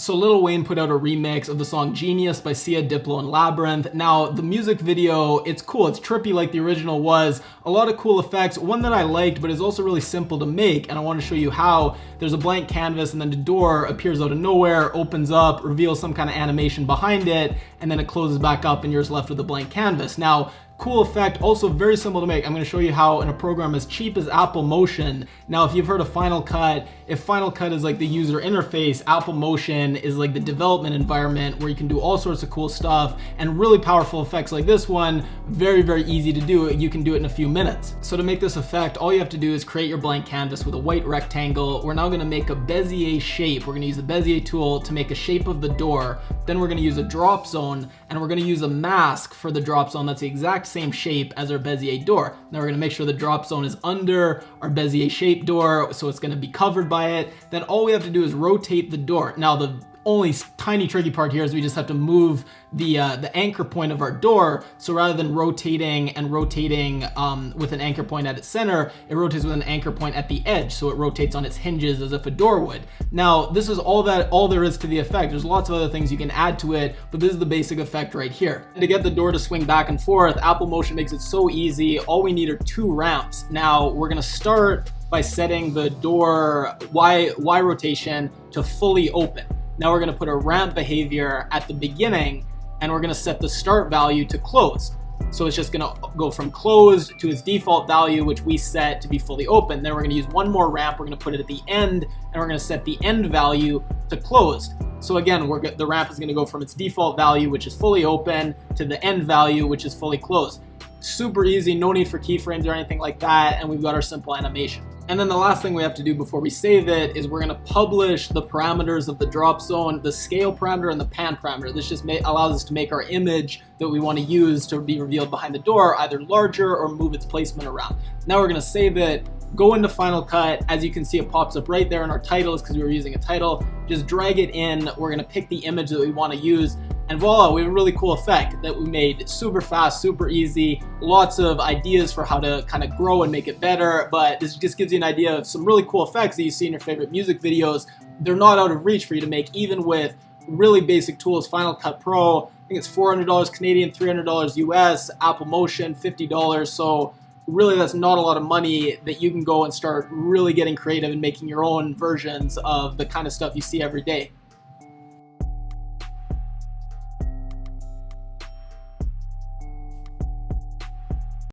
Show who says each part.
Speaker 1: So Lil Wayne put out a remix of the song Genius by Sia, Diplo, and Labrinth. Now, the music video, it's cool, it's trippy like the original was, a lot of cool effects, one that I liked, but is also really simple to make, and I want to show you how. There's a blank canvas, and then the door appears out of nowhere, opens up, reveals some kind of animation behind it, and then it closes back up, and you're just left with a blank canvas. Now, cool effect, also very simple to make. I'm going to show you how in a program as cheap as Apple Motion. Now, if you've heard of Final Cut, if Final Cut is like the user interface, Apple Motion is like the development environment where you can do all sorts of cool stuff and really powerful effects like this one. Very, very easy to do. You can do it in a few minutes. So to make this effect, all you have to do is create your blank canvas with a white rectangle. We're now going to make a Bezier shape. We're going to use the Bezier tool to make a shape of the door. Then we're going to use a drop zone, and we're going to use a mask for the drop zone that's the exact same shape as our Bezier door. Now we're going to make sure the drop zone is under our Bezier shape door, so it's going to be covered by it. Then all we have to do is rotate the door. Now the only tiny tricky part here is we just have to move the anchor point of our door. So rather than rotating with an anchor point at its center, it rotates with an anchor point at the edge. So it rotates on its hinges as if a door would. Now, this is all there is to the effect. There's lots of other things you can add to it, but this is the basic effect right here. And to get the door to swing back and forth, Apple Motion makes it so easy. All we need are 2 ramps. Now, we're gonna start by setting the door Y rotation to fully open. Now we're going to put a ramp behavior at the beginning, and we're going to set the start value to closed. So it's just going to go from closed to its default value, which we set to be fully open. Then we're going to use one more ramp. We're going to put it at the end, and we're going to set the end value to closed. So again, the ramp is going to go from its default value, which is fully open, to the end value, which is fully closed. Super easy, no need for keyframes or anything like that, and we've got our simple animation. And then the last thing we have to do before we save it is we're going to publish the parameters of the drop zone, the scale parameter and the pan parameter. This just allows us to make our image that we want to use to be revealed behind the door either larger or move its placement around. Now we're going to save it, go into Final Cut. As you can see, it pops up right there in our titles because we were using a title. Just drag it in. We're going to pick the image that we want to use. And voila, we have a really cool effect that we made super fast, super easy, lots of ideas for how to kind of grow and make it better, but this just gives you an idea of some really cool effects that you see in your favorite music videos. They're not out of reach for you to make even with really basic tools. Final Cut Pro, I think it's $400 Canadian, $300 US, Apple Motion, $50. So really that's not a lot of money that you can go and start really getting creative and making your own versions of the kind of stuff you see every day.